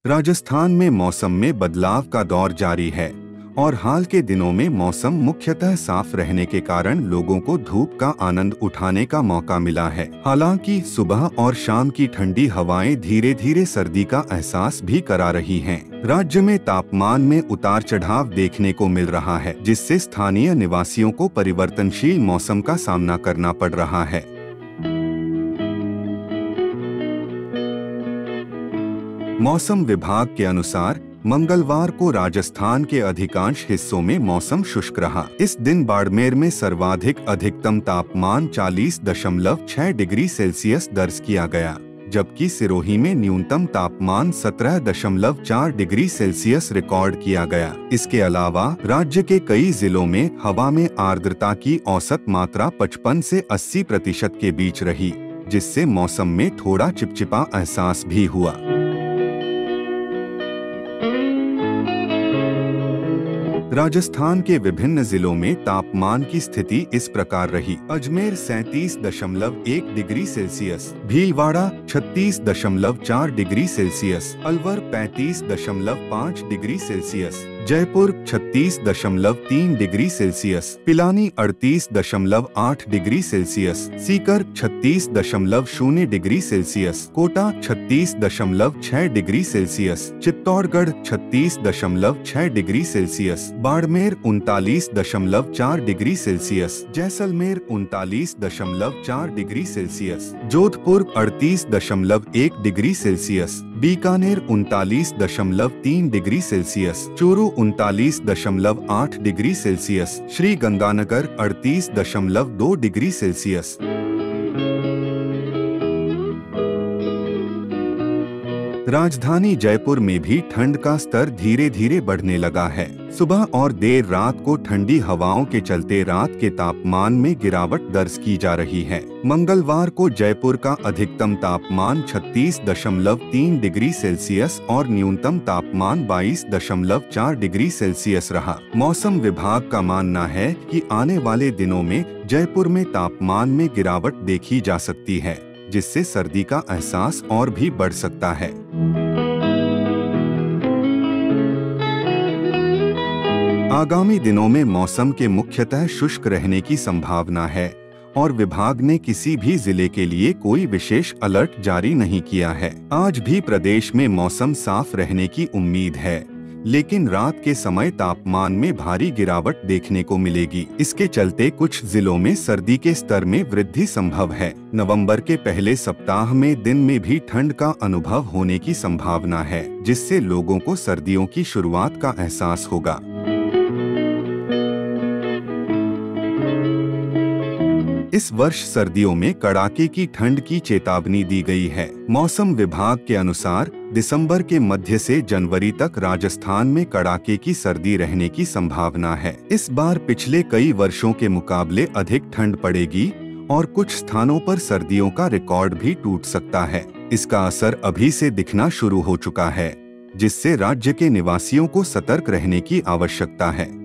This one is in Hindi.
राजस्थान में मौसम में बदलाव का दौर जारी है और हाल के दिनों में मौसम मुख्यतः साफ रहने के कारण लोगों को धूप का आनंद उठाने का मौका मिला है। हालांकि सुबह और शाम की ठंडी हवाएं धीरे धीरे सर्दी का एहसास भी करा रही हैं। राज्य में तापमान में उतार चढ़ाव देखने को मिल रहा है, जिससे स्थानीय निवासियों को परिवर्तनशील मौसम का सामना करना पड़ रहा है। मौसम विभाग के अनुसार मंगलवार को राजस्थान के अधिकांश हिस्सों में मौसम शुष्क रहा। इस दिन बाड़मेर में सर्वाधिक अधिकतम तापमान 40.6 डिग्री सेल्सियस दर्ज किया गया, जबकि सिरोही में न्यूनतम तापमान 17.4 डिग्री सेल्सियस रिकॉर्ड किया गया। इसके अलावा राज्य के कई जिलों में हवा में आर्द्रता की औसत मात्रा 55 से 80% के बीच रही, जिससे मौसम में थोड़ा चिपचिपा एहसास भी हुआ। राजस्थान के विभिन्न जिलों में तापमान की स्थिति इस प्रकार रही। Ajmer 37.1 degree Celsius, Bhilwara 36.4 degree Celsius, Alwar 35.5 degree Celsius, Jaipur 36.3 degree Celsius, Pilani 38.8 degree Celsius, Sikar 36.0 degree Celsius, Kota 36.6 degree Celsius, Chittorgarh 36.6 degree Celsius, Barmer 39.4 degree Celsius, Jaisalmer 39.4 degree Celsius, Jodhpur 38.1 degree Celsius, Bikaner 39.3 degree Celsius, Churu 39.8 degree Celsius, Shri Ganganagar 38.2 degree Celsius. राजधानी जयपुर में भी ठंड का स्तर धीरे धीरे बढ़ने लगा है। सुबह और देर रात को ठंडी हवाओं के चलते रात के तापमान में गिरावट दर्ज की जा रही है। मंगलवार को जयपुर का अधिकतम तापमान 36.3 डिग्री सेल्सियस और न्यूनतम तापमान 22.4 डिग्री सेल्सियस रहा। मौसम विभाग का मानना है कि आने वाले दिनों में जयपुर में तापमान में गिरावट देखी जा सकती है, जिससे सर्दी का एहसास और भी बढ़ सकता है। आगामी दिनों में मौसम के मुख्यतः शुष्क रहने की संभावना है और विभाग ने किसी भी जिले के लिए कोई विशेष अलर्ट जारी नहीं किया है। आज भी प्रदेश में मौसम साफ रहने की उम्मीद है, लेकिन रात के समय तापमान में भारी गिरावट देखने को मिलेगी। इसके चलते कुछ जिलों में सर्दी के स्तर में वृद्धि संभव है। नवंबर के पहले सप्ताह में दिन में भी ठंड का अनुभव होने की संभावना है, जिससे लोगों को सर्दियों की शुरुआत का एहसास होगा। इस वर्ष सर्दियों में कड़ाके की ठंड की चेतावनी दी गई है। मौसम विभाग के अनुसार दिसंबर के मध्य से जनवरी तक राजस्थान में कड़ाके की सर्दी रहने की संभावना है। इस बार पिछले कई वर्षों के मुकाबले अधिक ठंड पड़ेगी और कुछ स्थानों पर सर्दियों का रिकॉर्ड भी टूट सकता है। इसका असर अभी से दिखना शुरू हो चुका है, जिससे राज्य के निवासियों को सतर्क रहने की आवश्यकता है।